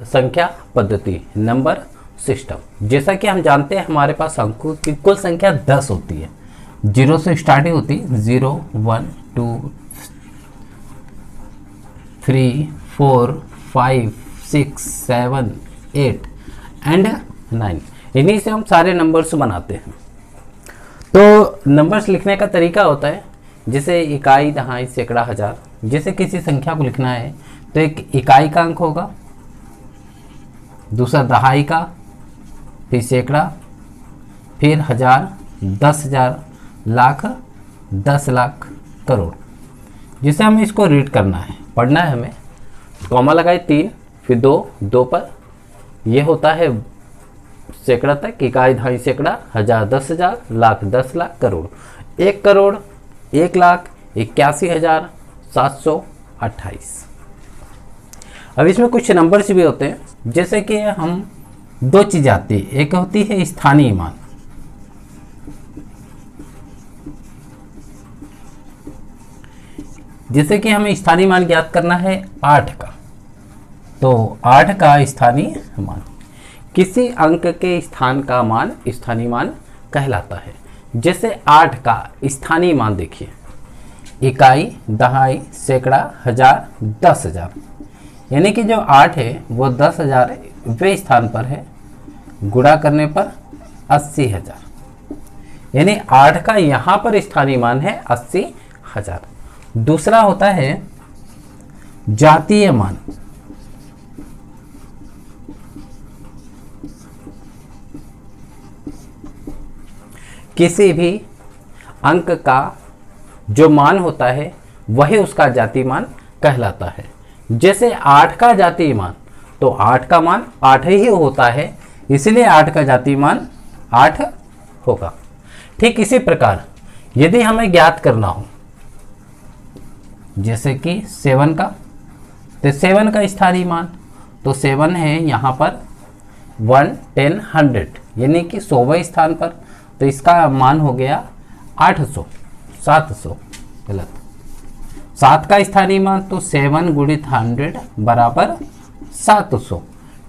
संख्या पद्धति number system. जैसा कि हम जानते हैं हमारे पास अंकों की कुल संख्या 10 होती है। 0 से स्टार्टिंग होती है 0 1 2 3 4 5 6 7 8 एंड 9। इन्हीं से हम सारे नंबर्स बनाते हैं। तो नंबर्स लिखने का तरीका होता है जैसे इकाई, दहाई, सैकड़ा, हजार। जैसे किसी संख्या को लिखना है तो एक इकाई का अंक होगा, दूसरा दहाई का, फिर सैकड़ा, फिर हजार, 10,000, लाख, 10 लाख, करोड़। जिसे हमें इसको रीड करना है, पढ़ना है हमें। कॉमा लगाए 3, फिर 2 पर ये होता है सैकड़ा तक, इकाई, दहाई, सैकड़ा, हजार, 10,000, लाख, 10 लाख, करोड़। 1 करोड़ 1,81,728। अब इसमें कुछ नंबर्स भी होते हैं, जैसे कि हम 2 चीज़ आती है। एक होती है स्थानीय मान, जैसे कि हमें स्थानीय मान ज्ञात करना है 8 का, तो 8 का स्थानीय मान किसी अंक के स्थान का मान स्थानीय मान कहलाता है। जैसे 8 का स्थानीय मान देखिए, इकाई, दहाई, सैकड़ा, हजार, 10,000। यानी कि जो 8 है वो 10,000 वे स्थान पर है, गुणा करने पर 80,000। यानी 8 का यहाँ पर स्थानीय मान है 80,000। दूसरा होता है जातीय मान। किसी भी अंक का जो मान होता है वही उसका जातीय मान कहलाता है। जैसे 8 का जातीय मान, तो 8 का मान 8 ही होता है, इसलिए 8 का जातीय मान 8 होगा। ठीक इसी प्रकार यदि हमें ज्ञात करना हो जैसे कि 7 का, तो 7 का स्थानीय मान, तो 7 है यहाँ पर 1 10 100, यानी कि 100वें स्थान पर, तो इसका मान हो गया 800 700। गलत। 7 का स्थानीय मान, तो 7 गुणित 100 बराबर 700।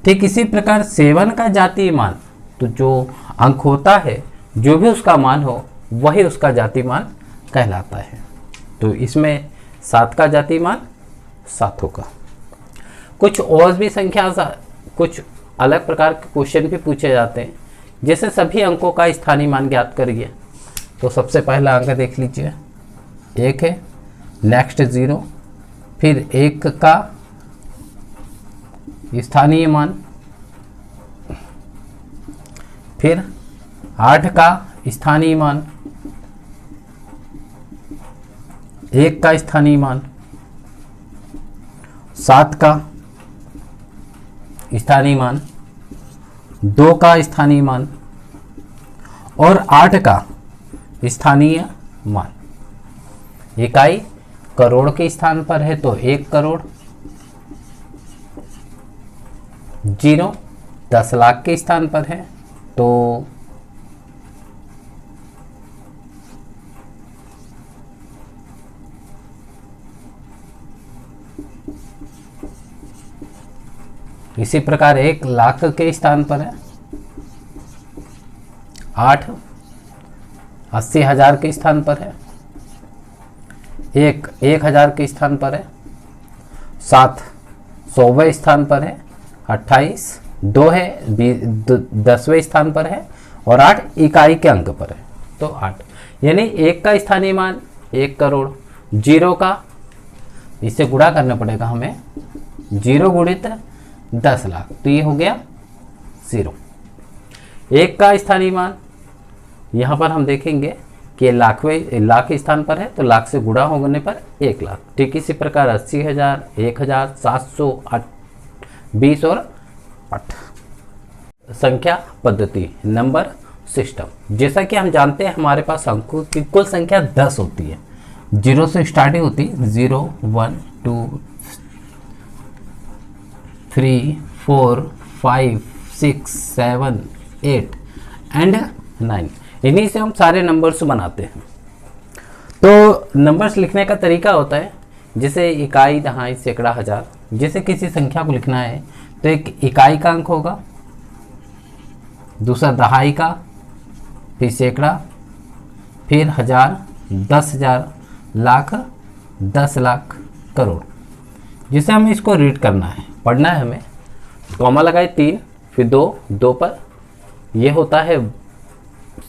ठीक इसी प्रकार 7 का जातीय मान, तो जो अंक होता है जो भी उसका मान हो वही उसका जातीय मान कहलाता है। तो इसमें 7 का जातीय मान 7 होगा। कुछ और भी संख्या, कुछ अलग प्रकार के क्वेश्चन भी पूछे जाते हैं, जैसे सभी अंकों का स्थानीय मान ज्ञात करिए। तो सबसे पहला अंक देख लीजिए, 1 है, नेक्स्ट 0, फिर 1 का स्थानीय मान, फिर 8 का स्थानीय मान, 1 का स्थानीय मान, 7 का स्थानीय मान, 2 का स्थानीय मान और 8 का स्थानीय मान। इकाई करोड़ के स्थान पर है तो 1 करोड़, 0 10 लाख के स्थान पर है तो इसी प्रकार 1 लाख के स्थान पर है, 8 80,000 के स्थान पर है, 1 1,000 के स्थान पर है, 7 100वें स्थान पर है, 28 2 है 10वें स्थान पर है और 8 इकाई के अंक पर है तो 8। यानी 1 का स्थानीय मान 1 करोड़, 0 का इससे गुणा करना पड़ेगा हमें, 0 गुणित 10 लाख, तो ये हो गया 0। 1 का स्थानीय मान यहाँ पर हम देखेंगे कि लाख स्थान पर है तो लाख से गुणा होने पर 1 लाख। ठीक इसी प्रकार 80,000, 1,000, 700, 20 और 8। संख्या पद्धति नंबर सिस्टम। जैसा कि हम जानते हैं हमारे पास अंकों की कुल संख्या 10 होती है। 0 से स्टार्टिंग होती है 0 1 2 3 4 5 6 7 8 एंड 9। इन्हीं से हम सारे नंबर्स बनाते हैं। तो नंबर्स लिखने का तरीका होता है जैसे इकाई, दहाई, सैकड़ा, हजार। जैसे किसी संख्या को लिखना है तो एक इकाई का अंक होगा, दूसरा दहाई का, फिर सैकड़ा, फिर हजार, 10,000, लाख, 10 लाख, करोड़। जिसे हमें इसको रीड करना है, पढ़ना है हमें। कॉमा लगाए 3, फिर 2, 2 पर, यह होता है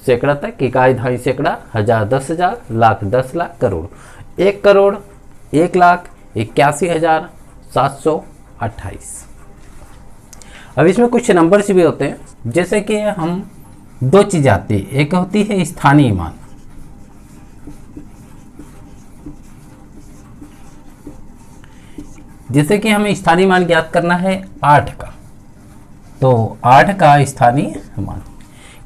सैकड़ा तक, इकाई, दहाई, सैकड़ा, हजार, 10,000, लाख, 10 लाख, करोड़। 1 करोड़ 1,81,728। अब इसमें कुछ नंबर्स भी होते हैं, जैसे कि हम दो चीज़ आती है, एक होती है स्थानीय मान, जैसे कि हमें स्थानीय मान ज्ञात करना है 8 का, तो 8 का स्थानीय मान,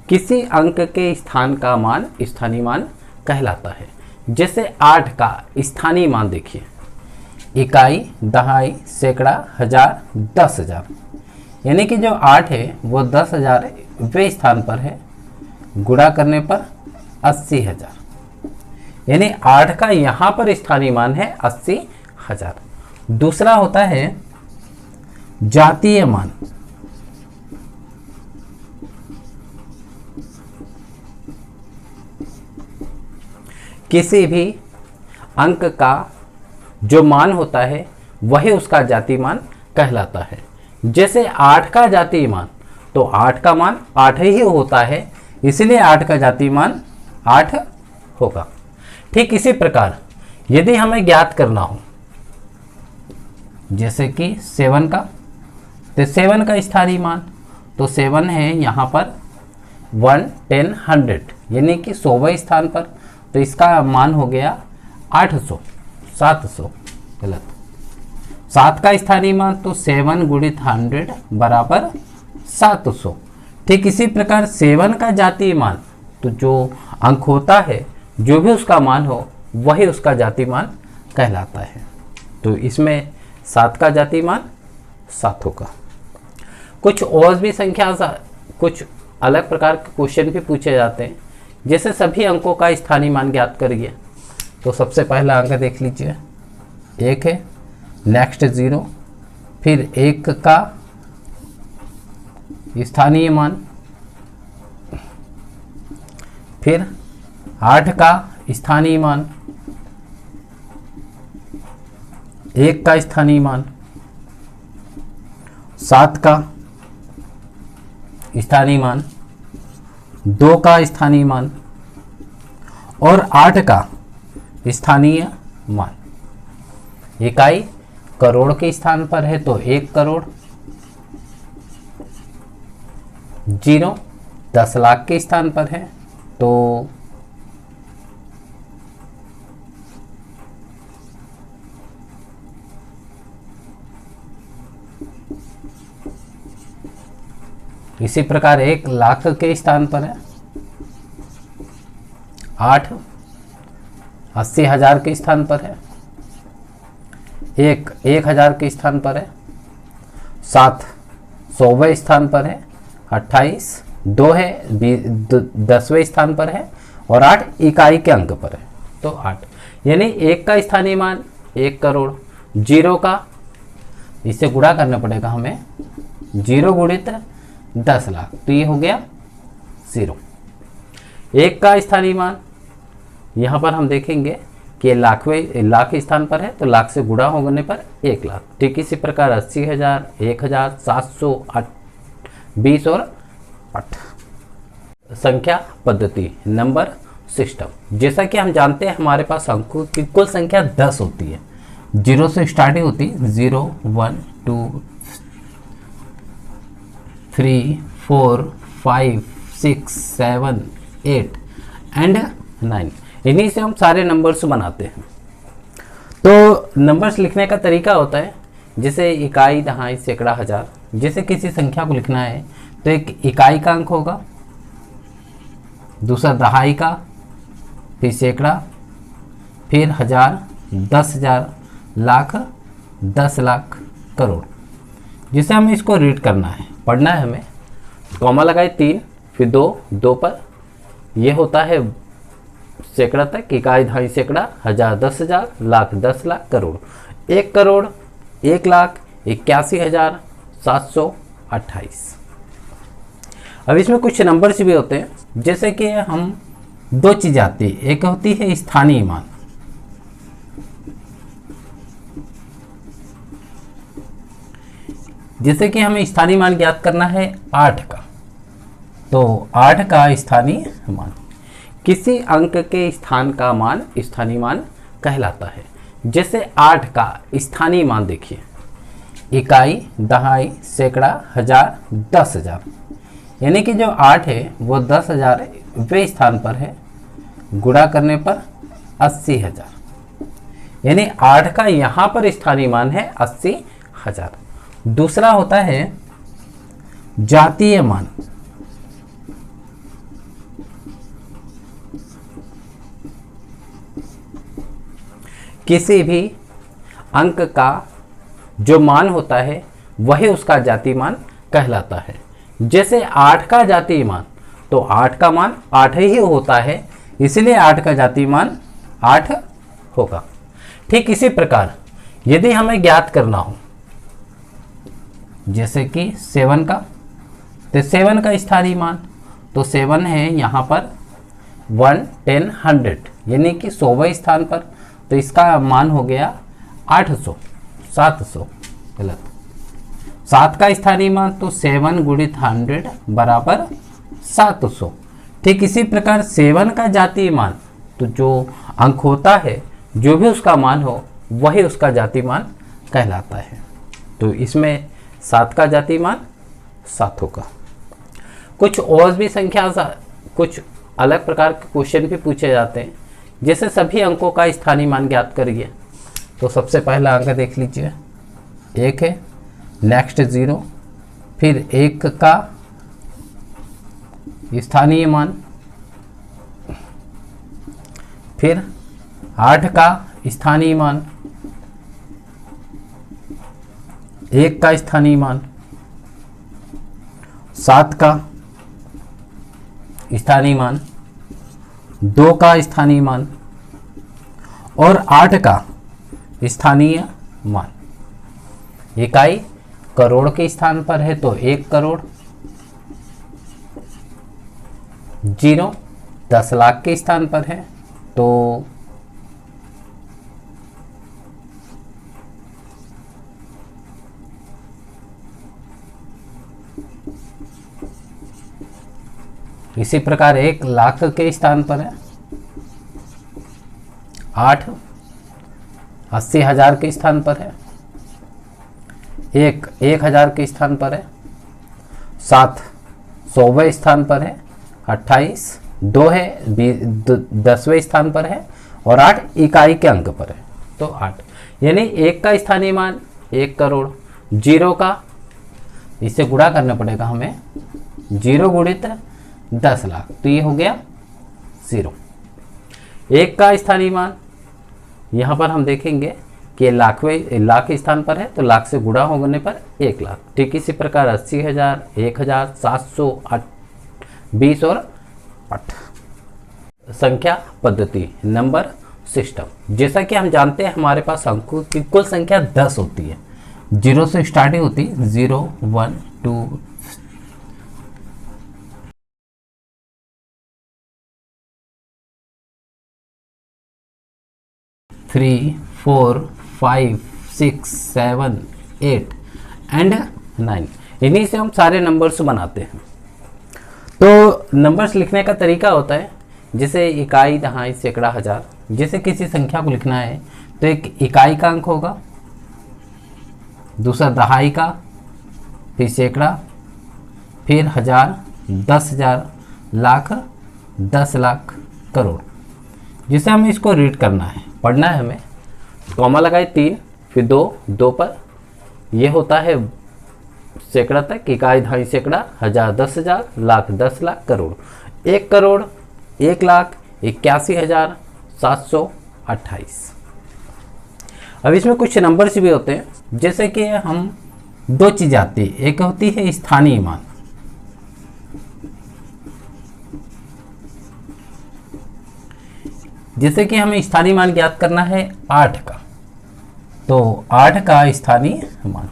किसी अंक के स्थान का मान स्थानीय मान कहलाता है। जैसे 8 का स्थानीय मान देखिए, इकाई, दहाई, सैकड़ा, हजार, 10,000, यानी कि जो 8 है वो 10,000 वे स्थान पर है, गुणा करने पर 80,000, यानी 8 का यहाँ पर स्थानीय मान है 80,000। दूसरा होता है जातीय मान, किसी भी अंक का जो मान होता है वही उसका जातीय मान कहलाता है। जैसे 8 का जातीय मान, तो 8 का मान 8 ही होता है, इसलिए 8 का जातीय मान 8 होगा। ठीक इसी प्रकार यदि हमें ज्ञात करना हो, जैसे कि 7 का, तो 7 का स्थानीय मान, तो 7 है यहाँ पर 1, 10, 100, यानी कि 100वें स्थान पर, तो इसका मान हो गया 800, 700, गलत। 7 का स्थानीय मान, तो 7 गुणित 100 बराबर 700। ठीक इसी प्रकार 7 का जातीय मान, तो जो अंक होता है, जो भी उसका मान हो वही उसका जातीय मान कहलाता है। तो इसमें 7 का जातीय मान 7 होगा। कुछ और भी संख्या, कुछ अलग प्रकार के क्वेश्चन भी पूछे जाते हैं, जैसे सभी अंकों का स्थानीय मान ज्ञात करिए। तो सबसे पहला अंक देख लीजिए, 1 है, नेक्स्ट 0, फिर 1 का स्थानीय मान, फिर 8 का स्थानीय मान, 1 का स्थानीय मान, 7 का स्थानीय मान, 2 का स्थानीय मान और 8 का स्थानीय मान। इकाई करोड़ के स्थान पर है तो 1 करोड़, 0 10 लाख के स्थान पर है तो इसी प्रकार 1 लाख के स्थान पर है, 8 80,000 के स्थान पर है, 1 1,000 के स्थान पर है, 7 100वें स्थान पर है, 28 2 है 10वें स्थान पर है और 8 इकाई के अंक पर है तो 8, यानी 1 का स्थानीय मान 1 करोड़, 0 का इससे गुणा करना पड़ेगा हमें, 0 गुणित 10 लाख, तो ये हो गया 0। 1 का स्थानीय मान, यहाँ पर हम देखेंगे कि लाख स्थान पर है तो लाख से गुणा होने पर 1 लाख। ठीक इसी प्रकार 80,000, 1,000, 700, 20 और 8। संख्या पद्धति, नंबर सिस्टम। जैसा कि हम जानते हैं हमारे पास अंकों की कुल संख्या 10 होती है, 0 से स्टार्टिंग होती है, 0 1 2 3 4 5 6 7 8 एंड 9, इन्हीं से हम सारे नंबर्स बनाते हैं। तो नंबर्स लिखने का तरीका होता है, जैसे इकाई, दहाई, सैकड़ा, हजार। जैसे किसी संख्या को लिखना है तो एक इकाई का अंक होगा, दूसरा दहाई का, फिर सैकड़ा, फिर हजार, 10,000, लाख, 10 लाख, करोड़। जिसे हमें इसको रीड करना है, पढ़ना है हमें। कॉमा लगाए 3, फिर 2 2 पर, यह होता है सैकड़ा तक, इकाई, दहाई, सैकड़ा, हजार, 10,000, लाख, 10 लाख, करोड़। 1 करोड़ 1,81,728 728। अब इसमें कुछ नंबर्स भी होते हैं, जैसे कि हम दो चीज़ आती है, एक होती है स्थानीय मान, जैसे कि हमें स्थानीय मान ज्ञात करना है 8 का, तो 8 का स्थानीय मान, किसी अंक के स्थान का मान स्थानीय मान कहलाता है। जैसे 8 का स्थानीय मान देखिए, इकाई, दहाई, सैकड़ा, हजार, 10,000, यानी कि जो 8 है वो 10,000 वें स्थान पर है, गुणा करने पर 80,000, यानी 8 का यहाँ पर स्थानीय मान है 80,000। दूसरा होता है जातीय मान, किसी भी अंक का जो मान होता है वही उसका जातीय मान कहलाता है। जैसे 8 का जातीय मान, तो 8 का मान 8 ही होता है, इसलिए 8 का जातीय मान 8 होगा। ठीक इसी प्रकार यदि हमें ज्ञात करना हो, जैसे कि 7 का, तो 7 का स्थानीय मान, तो 7 है यहाँ पर 1, 10, 100, यानी कि 100वें स्थान पर, तो इसका मान हो गया 800, 700, गलत। 7 का स्थानीय मान, तो 7 गुणित 100 बराबर 700। ठीक इसी प्रकार 7 का जातीय मान, तो जो अंक होता है, जो भी उसका मान हो वही उसका जातीय मान कहलाता है। तो इसमें 7 का जातीय मान 7 होगा। कुछ और भी संख्या, कुछ अलग प्रकार के क्वेश्चन भी पूछे जाते हैं, जैसे सभी अंकों का स्थानीय मान ज्ञात करिए। तो सबसे पहला अंक देख लीजिए, 1 है, नेक्स्ट 0, फिर 1 का स्थानीय मान, फिर 8 का स्थानीय मान, 1 का स्थानीय मान, 7 का स्थानीय मान, 2 का स्थानीय मान और 8 का स्थानीय मान। इकाई करोड़ के स्थान पर है तो 1 करोड़, 0 10 लाख के स्थान पर है तो इसी प्रकार 1 लाख के स्थान पर है, 8 80,000 के स्थान पर है, 1 1,000 के स्थान पर है, 7 100वें स्थान पर है, 28 2 है 10वें स्थान पर है और 8 इकाई के अंक पर है तो 8, यानी 1 का स्थानीय मान 1 करोड़, 0 का इससे गुणा करना पड़ेगा हमें, 0 गुणित 10 लाख, तो ये हो गया 0। 1 का स्थानीय मान, यहाँ पर हम देखेंगे कि लाख के स्थान पर है तो लाख से गुणा होने पर 1 लाख। ठीक इसी प्रकार 80,000, 1,000, 700, 20 और 8। संख्या पद्धति, नंबर सिस्टम। जैसा कि हम जानते हैं हमारे पास अंकों की कुल संख्या 10 होती है, 0 से स्टार्टिंग होती है, 0 1 2 3 4 5 6 7 8 एंड 9, इन्हीं से हम सारे नंबर्स बनाते हैं। तो नंबर्स लिखने का तरीका होता है, जैसे इकाई, दहाई, सैकड़ा, हजार। जैसे किसी संख्या को लिखना है तो एक इकाई का अंक होगा, दूसरा दहाई का, फिर सैकड़ा, फिर हजार, 10,000, लाख, 10 लाख, करोड़। जिसे हमें इसको रीड करना है, पढ़ना है हमें, कॉमा लगाए 3, फिर 2 2 पर, यह होता है सैकड़ा तक, इकाई, दहाई, सैकड़ा, हजार, 10,000, लाख, 10 लाख, करोड़। 1 करोड़, 1 लाख, 81,728। अब इसमें कुछ नंबर्स भी होते हैं, जैसे कि हम दो चीज़ आती है, एक होती है स्थानीय मान, जैसे कि हमें स्थानीय मान ज्ञात करना है 8 का, तो 8 का स्थानीय मान,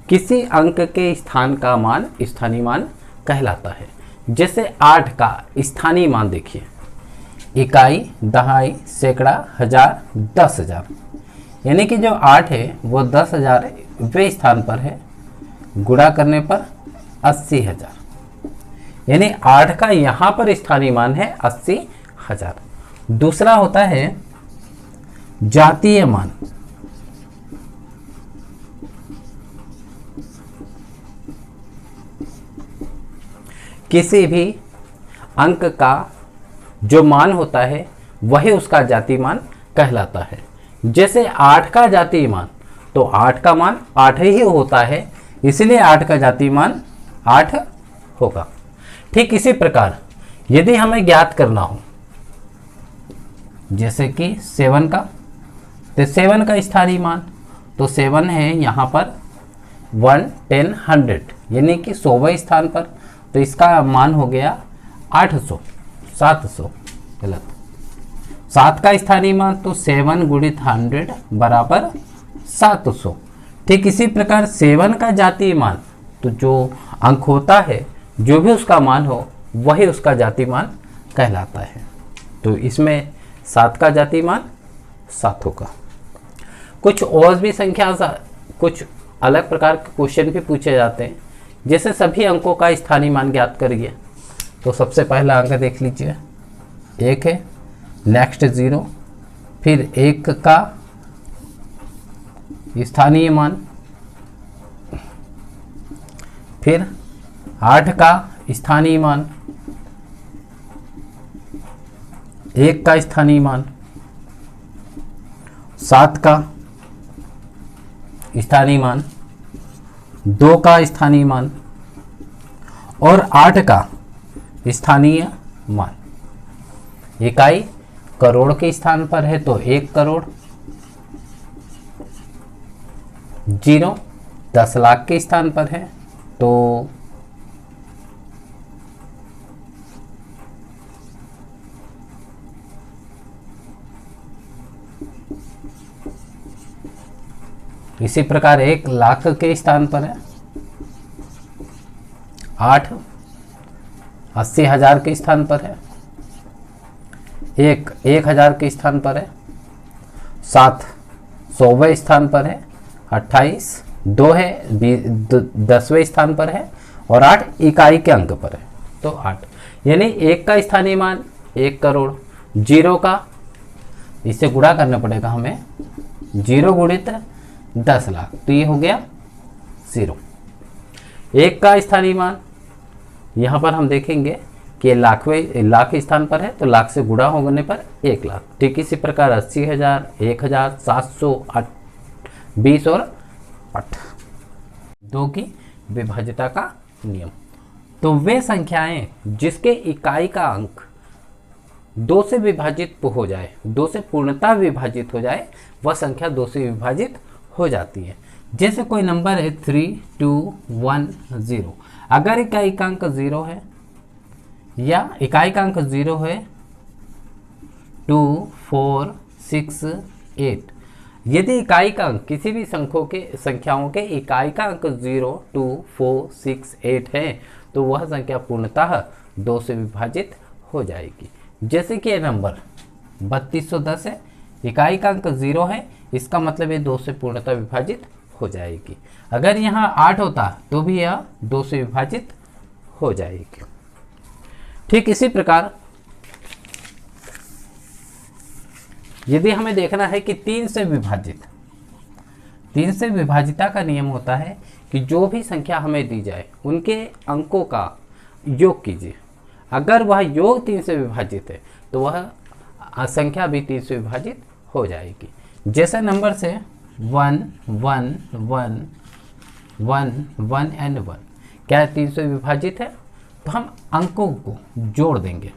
किसी अंक के स्थान का मान स्थानीय मान कहलाता है। जैसे 8 का स्थानीय मान देखिए, इकाई, दहाई, सैकड़ा, हजार, 10,000। यानी कि जो 8 है वो 10,000 वें स्थान पर है, गुणा करने पर 80,000। यानी 8 का यहाँ पर स्थानीय मान है 80,000। दूसरा होता है जातीय मान। किसी भी अंक का जो मान होता है वही उसका जातीय मान कहलाता है। जैसे 8 का जातीय मान, तो 8 का मान 8 ही होता है, इसलिए 8 का जातीय मान 8 होगा। ठीक इसी प्रकार यदि हमें ज्ञात करना हो, जैसे कि 7 का, तो 7 का स्थानीय मान, तो 7 है यहाँ पर 1, 10, 100, यानी कि 100वें स्थान पर, तो इसका मान हो गया 800, 700, गलत। 7 का स्थानीय मान, तो 7 गुणित 100 बराबर 700। ठीक इसी प्रकार 7 का जातीय मान, तो जो अंक होता है जो भी उसका मान हो वही उसका जातीय मान कहलाता है। तो इसमें 7 का जातीय मान 7 होगा। कुछ और भी संख्या, कुछ अलग प्रकार के क्वेश्चन भी पूछे जाते हैं। जैसे सभी अंकों का स्थानीय मान ज्ञात करिए, तो सबसे पहला अंक देख लीजिए, 1 है, नेक्स्ट 0, फिर 1 का स्थानीय मान, फिर 8 का स्थानीय मान, 1 का स्थानीय मान, 7 का स्थानीय मान, 2 का स्थानीय मान और 8 का स्थानीय मान। इकाई करोड़ के स्थान पर है तो 1 करोड़, 0 10 लाख के स्थान पर है तो इसी प्रकार 1 लाख के स्थान पर है, 8 80,000 के स्थान पर है, 1 1,000 के स्थान पर है, 7 100वें स्थान पर है, 28 2 है 10वें स्थान पर है और 8 इकाई के अंक पर है तो 8। यानी 1 का स्थानीय मान 1 करोड़, 0 का इससे गुणा करना पड़ेगा हमें, 0 गुणित 10 लाख, तो ये हो गया 0। 1 का स्थानीय मान यहाँ पर हम देखेंगे कि लाख स्थान पर है तो लाख से गुणा होने पर 1 लाख। ठीक इसी प्रकार 80,000, 1,000, 700, 20 और 8, 2 की विभाज्यता का नियम। तो वे संख्याएं जिसके इकाई का अंक 2 से विभाजित हो जाए, 2 से पूर्णतः विभाजित हो जाए, वह संख्या 2 से विभाजित हो जाती है। जैसे कोई नंबर है 3, 2, 1, 0, अगर इकाई का अंक 0 है या इकाई का अंक 0 है 2, 4, 6, 8, यदि इकाई का अंक किसी भी संख्याओं के इकाई का अंक 0, 2, 4, 6, 8 है तो वह संख्या पूर्णतः 2 से विभाजित हो जाएगी। जैसे कि यह नंबर 3210 है, इकाई का अंक 0 है, इसका मतलब ये 2 से पूर्णतः विभाजित हो जाएगी। अगर यहाँ 8 होता तो भी यह 2 से विभाजित हो जाएगी। ठीक इसी प्रकार यदि हमें देखना है कि 3 से विभाजिता का नियम होता है कि जो भी संख्या हमें दी जाए उनके अंकों का योग कीजिए। अगर वह योग 3 से विभाजित है तो वह संख्या भी 3 से विभाजित हो जाएगी। जैसे नंबर से 1, 1, 1, 1, 1 एंड 1 क्या 3 से विभाजित है, तो हम अंकों को जोड़ देंगे,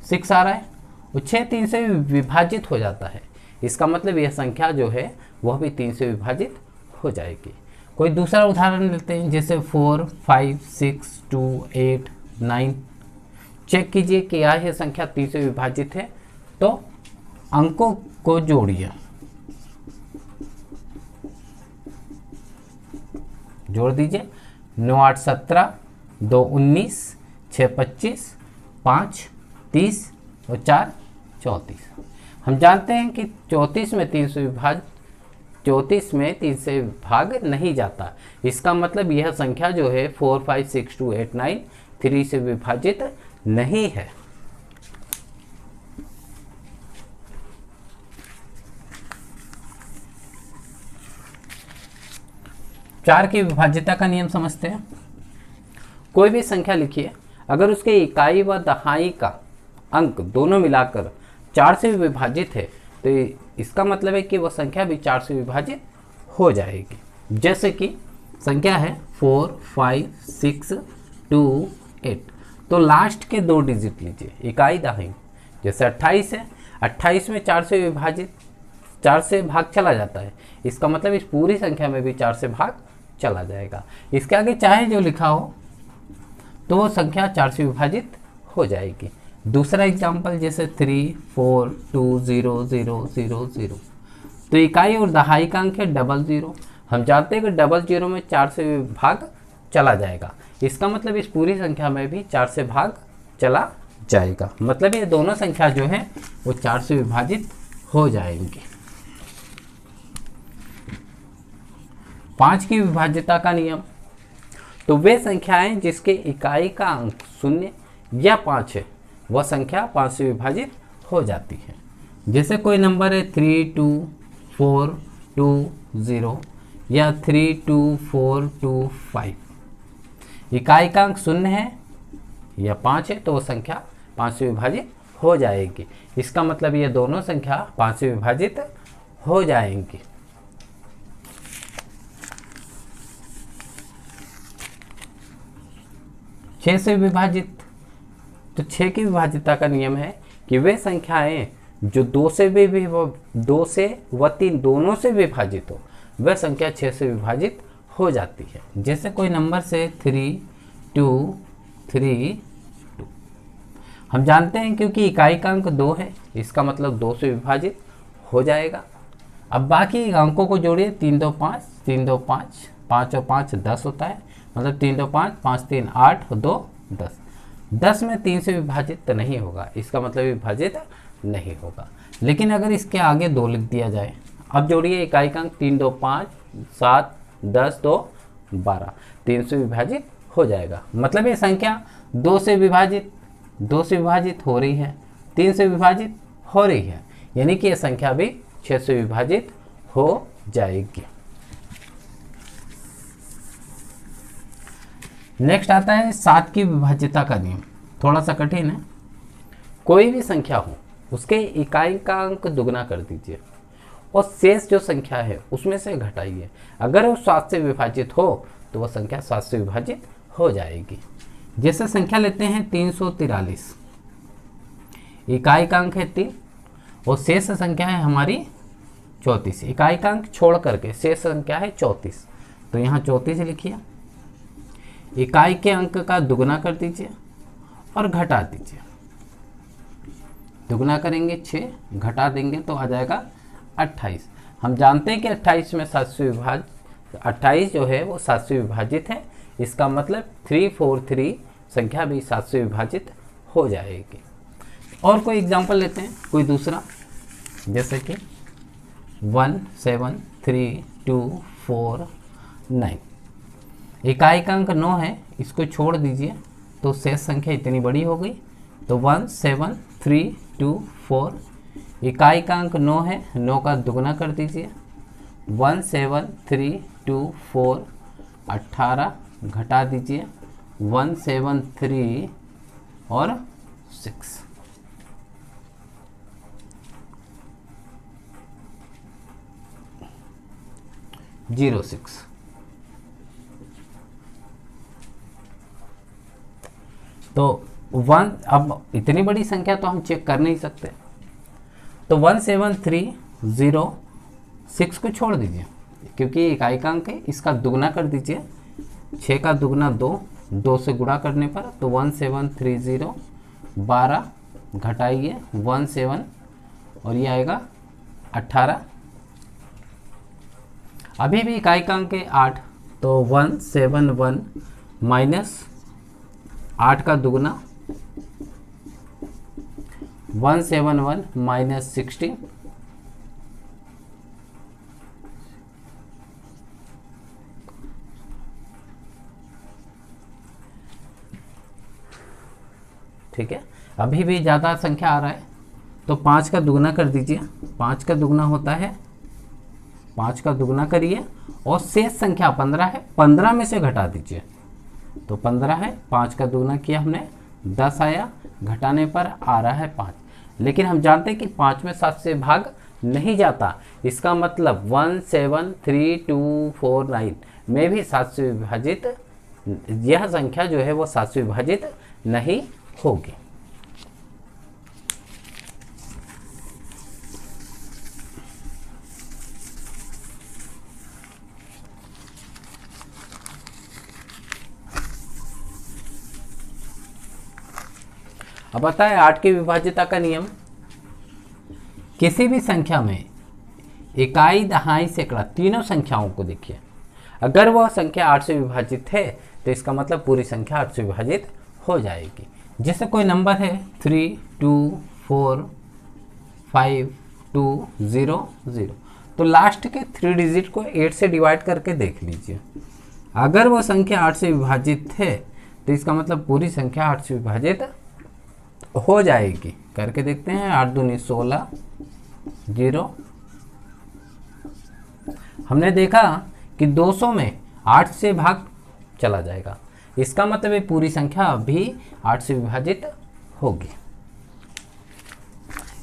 6 आ रहा है, वो 6 3 से विभाजित हो जाता है, इसका मतलब यह संख्या जो है वह भी 3 से विभाजित हो जाएगी। कोई दूसरा उदाहरण लेते हैं, जैसे 4, 5, 6, 2, 8, 9, चेक कीजिए कि यह संख्या 3 से विभाजित है, तो अंकों को जोड़िए, जोड़ दीजिए, 9 8 17, 2 19, 6 25, 5 30 और 4 34। हम जानते हैं कि 34 में 3 से भाग नहीं जाता। इसका मतलब यह संख्या जो है 4 5 6 2 8 9 3 से विभाजित नहीं है। चार की विभाज्यता का नियम समझते हैं। कोई भी संख्या लिखिए, अगर उसके इकाई व दहाई का अंक दोनों मिलाकर 4 से विभाजित है तो इसका मतलब है कि वह संख्या भी 4 से विभाजित हो जाएगी। जैसे कि संख्या है 4 5 6 2 8, तो लास्ट के 2 डिजिट लीजिए, इकाई दहाई। जैसे 28 है, 28 में 4 से विभाजित 4 से भाग चला जाता है, इसका मतलब इस पूरी संख्या में भी 4 से भाग चला जाएगा। इसके आगे चाहे जो लिखा हो तो वो संख्या 4 से विभाजित हो जाएगी। दूसरा एग्जाम्पल जैसे 3 4 2 0 0 0 0, तो इकाई और दहाई का अंक है 00। हम जानते हैं कि 00 में 4 से भाग चला जाएगा, इसका मतलब इस पूरी संख्या में भी 4 से भाग चला जाएगा। मतलब ये दोनों संख्या जो है वो 4 से विभाजित हो जाएंगी। 5 की विभाज्यता का नियम, तो वे संख्याएं जिसके इकाई का अंक 0 या 5 है वह संख्या 5 से विभाजित हो जाती है। जैसे कोई नंबर है 3 2 4 2 0 या 3 2 4 2 5, इकाई का अंक 0 है या 5 है तो वह संख्या 5 से विभाजित हो जाएगी। इसका मतलब ये दोनों संख्या 5 से विभाजित हो जाएंगी। छः से विभाजित, तो 6 की विभाज्यता का नियम है कि वे संख्याएं जो 2 से व 3 दोनों से विभाजित हो वह संख्या 6 से विभाजित हो जाती है। जैसे कोई नंबर से 3 2 3 2, हम जानते हैं क्योंकि इकाई का अंक 2 है, इसका मतलब 2 से विभाजित हो जाएगा। अब बाकी अंकों को जोड़िए, 3 2 5 3 2 5, 5 और 5 10 होता है, मतलब 3 2 5 5 3 8 और 2 10। 10 में 3 से विभाजित तो नहीं होगा, इसका मतलब विभाजित नहीं होगा। लेकिन अगर इसके आगे 2 लिख दिया जाए, अब जोड़िए, इकाई का अंक 3 2 5 7 10 2 12, 3 से विभाजित हो जाएगा। मतलब ये संख्या 2 से विभाजित हो रही है, 3 से विभाजित हो रही है, यानी कि ये संख्या भी 6 से विभाजित हो जाएगी। नेक्स्ट आता है 7 की विभाज्यता का नियम, थोड़ा सा कठिन है। कोई भी संख्या हो उसके इकाई का अंक दुगना कर दीजिए और शेष जो संख्या है उसमें से घटाइए। अगर वो 7 से विभाजित हो तो वह संख्या 7 से विभाजित हो जाएगी। जैसे संख्या लेते हैं 343, इकाई का अंक है 3 और शेष संख्या है हमारी 34। इकाई का अंक छोड़ करके शेष संख्या है 34, तो यहाँ 34 लिखिए। इकाई के अंक का दुगना कर दीजिए और घटा दीजिए। दुगना करेंगे 6, घटा देंगे तो आ जाएगा 28। हम जानते हैं कि 28 में 7 से विभाजित, 28 जो है वो 7 से विभाजित है, इसका मतलब 343 संख्या भी 7 से विभाजित हो जाएगी। और कोई एग्जांपल लेते हैं, कोई दूसरा, जैसे कि 1 7 3 2 4 9, इकाई का अंक 9 है, इसको छोड़ दीजिए तो शेष संख्या इतनी बड़ी हो गई, तो 1 7 3 2 4, इकाई का अंक 9 है, 9 का दुगना कर दीजिए, 1 7 3 2 4 18, घटा दीजिए 1 7 3 और 6। जीरो 6। तो 1, अब इतनी बड़ी संख्या तो हम चेक कर नहीं सकते, तो 1 7 3 0 6 को छोड़ दीजिए क्योंकि इकाई का अंक है, इसका दुगना कर दीजिए, 6 का दुगना 2, 2 से गुणा करने पर, तो 1 7 3 0 12, घटाइए 1 7 और ये आएगा 18। अभी भी इकाई का अंक है 8, तो 171 माइनस 8 का दुगना 171 माइनस 16 ठीक है। अभी भी ज़्यादा संख्या आ रहा है तो 5 का दुगना कर दीजिए। 5 का दुगना होता है 5 का दुगना करिए और शेष संख्या 15 है, 15 में से घटा दीजिए। तो 15 है, 5 का दुगना किया हमने 10 आया, घटाने पर आ रहा है 5। लेकिन हम जानते हैं कि 5 में 7 से भाग नहीं जाता। इसका मतलब 17324 में भी 7 से विभाजित, यह संख्या जो है वो 7 से विभाजित नहीं होगी। अब बताएं 8 की विभाज्यता का नियम। किसी भी संख्या में इकाई, दहाई, सैकड़ा तीनों संख्याओं को देखिए, अगर वह संख्या 8 से विभाजित है तो इसका मतलब पूरी संख्या 8 से विभाजित हो जाएगी। जैसे कोई नंबर है 3 2 4 5 2 0 0, तो लास्ट के 3 डिजिट को 8 से डिवाइड करके देख लीजिए। अगर वह संख्या 8 से विभाजित है तो इसका मतलब पूरी संख्या 8 से विभाजित हो जाएगी। करके देखते हैं। 8 दूनी 16 0। हमने देखा कि 200 में 8 से भाग चला जाएगा, इसका मतलब ये पूरी संख्या अभी 8 से विभाजित होगी।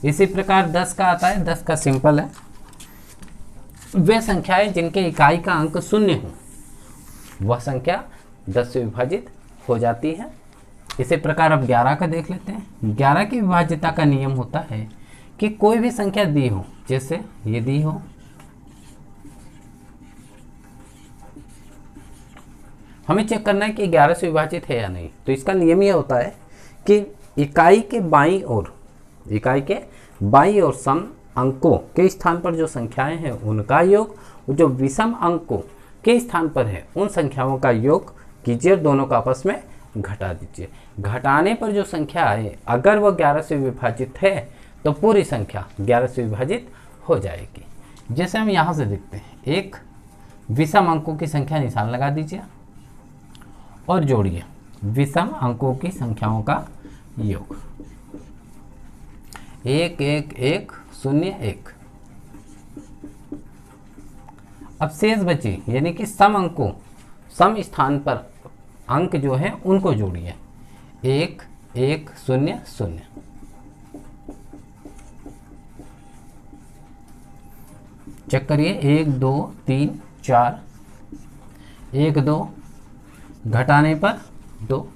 इसी प्रकार 10 का आता है। 10 का सिंपल है, वे संख्याएं जिनके इकाई का अंक 0 हो वह संख्या 10 से विभाजित हो जाती है। इसी प्रकार अब 11 का देख लेते हैं। 11 की विभाज्यता का नियम होता है कि कोई भी संख्या दी हो, जैसे ये दी हो, हमें चेक करना है कि 11 से विभाजित है या नहीं। तो इसका नियम यह होता है कि इकाई के बाईं ओर सम अंकों के स्थान पर जो संख्याएं हैं उनका योग, जो विषम अंकों के स्थान पर है उन संख्याओं का योग कीजिए और दोनों को आपस में घटा दीजिए। घटाने पर जो संख्या है अगर वह 11 से विभाजित है तो पूरी संख्या 11 से विभाजित हो जाएगी। जैसे हम यहाँ से देखते हैं, एक विषम अंकों की संख्या निशान लगा दीजिए और जोड़िए विषम अंकों की संख्याओं का योग 1 1 1 0 1। अब शेष बची यानी कि सम अंकों, सम स्थान पर अंक जो है उनको जोड़िए 1 1 0 0। चेक करिए 1 2 3 4, 1 2, घटाने पर 2।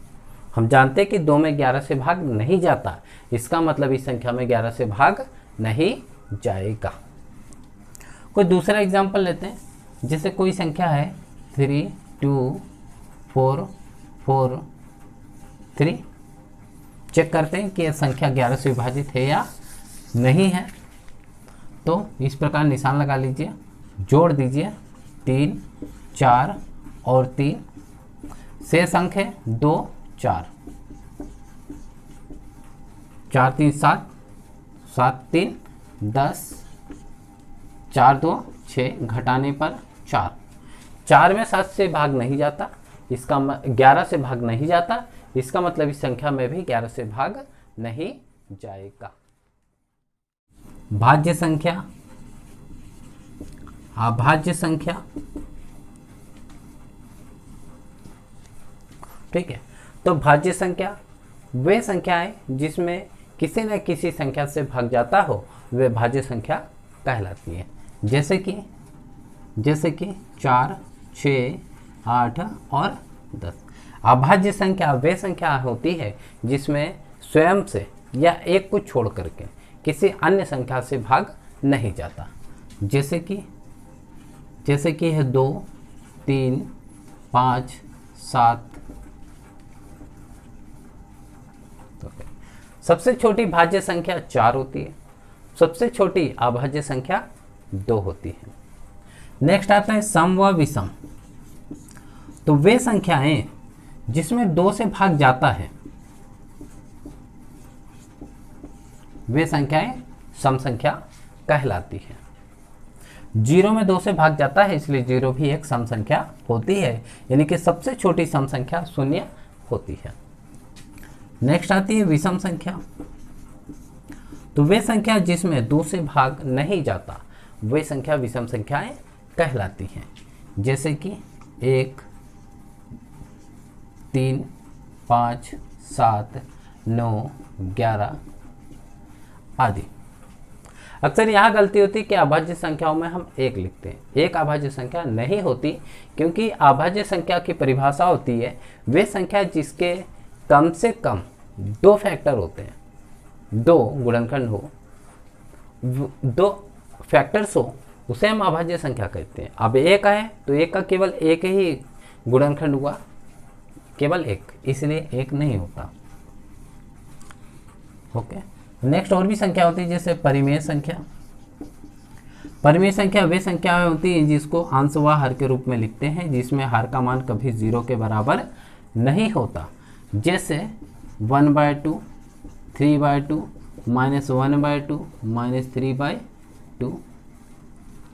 हम जानते हैं कि 2 में 11 से भाग नहीं जाता, इसका मतलब इस संख्या में 11 से भाग नहीं जाएगा। कोई दूसरा एग्जाम्पल लेते हैं। जैसे कोई संख्या है 3 2 4 4 3। चेक करते हैं कि यह संख्या 11 से विभाजित है या नहीं है। तो इस प्रकार निशान लगा लीजिए, जोड़ दीजिए 3 4 और 3। शेष अंक है 2 4, 4 3 7, 7 3 10, 4 2 6, घटाने पर 4। 4 में 7 से भाग नहीं जाता, इसका 11 से भाग नहीं जाता, इसका मतलब इस संख्या में भी 11 से भाग नहीं जाएगा। भाज्य संख्या, अभाज्य संख्या, ठीक है। तो भाज्य संख्या वे संख्याएं जिसमें किसी न किसी संख्या से भाग जाता हो वे भाज्य संख्या कहलाती है। जैसे कि 4 6 8 और 10। अभाज्य संख्या वे संख्या होती है जिसमें स्वयं से या एक को छोड़ करके किसी अन्य संख्या से भाग नहीं जाता। जैसे कि है 2 3 5 7। तो सबसे छोटी भाज्य संख्या 4 होती है, सबसे छोटी अभाज्य संख्या 2 होती है। नेक्स्ट आता है सम व विषम। तो वे संख्याएं जिसमें 2 से भाग जाता है वे संख्याएं सम संख्या कहलाती है। 0 में 2 से भाग जाता है, इसलिए 0 भी एक सम संख्या होती है, यानी कि सबसे छोटी सम संख्या 0 होती है। नेक्स्ट आती है विषम संख्या। तो वे संख्या जिसमें 2 से भाग नहीं जाता वे संख्या विषम संख्याएं कहलाती हैं, जैसे कि 1, 3, 5, 7, 9, 11 आदि। अक्सर यहाँ गलती होती है कि अभाज्य संख्याओं में हम 1 लिखते हैं। एक अभाज्य संख्या नहीं होती, क्योंकि अभाज्य संख्या की परिभाषा होती है वे संख्या जिसके कम से कम 2 फैक्टर होते हैं, 2 गुणनखंड हो, 2 फैक्टर्स हो, उसे हम अभाज्य संख्या कहते हैं। अब 1 है तो 1 का केवल एक ही गुणनखंड हुआ, केवल 1, इसलिए 1 नहीं होता। ओके, नेक्स्ट और भी संख्या होती है जैसे परिमेय संख्या। परिमेय संख्या वे संख्या होती है जिसको अंश व हर के रूप में लिखते हैं, जिसमें हर का मान कभी 0 के बराबर नहीं होता, जैसे 1/2, 3/2, -1/2, -3/2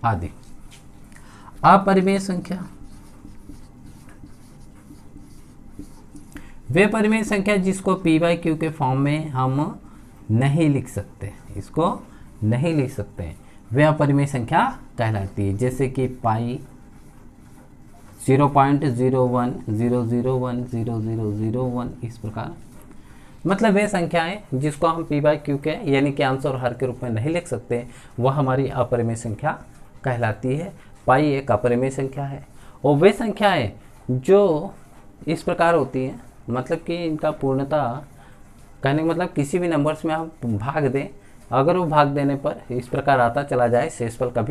आदि। अपरिमेय संख्या वे परिमेय संख्या जिसको p/q के फॉर्म में हम नहीं लिख सकते, इसको नहीं लिख सकते, वे अपरिमेय संख्या कहलाती है, जैसे कि पाई 0.0100100001 इस प्रकार। मतलब वे संख्याएं जिसको हम p/q के यानी कि अंश और हर के रूप में नहीं लिख सकते, वह हमारी अपरिमेय संख्या कहलाती है। पाई एक अपरिमेय संख्या है। और वे संख्याएं जो इस प्रकार होती हैं, मतलब कि इनका पूर्णता कहने का मतलब किसी भी नंबर्स में आप भाग दें, अगर वो भाग देने पर इस प्रकार आता चला जाए, शेषफल कभी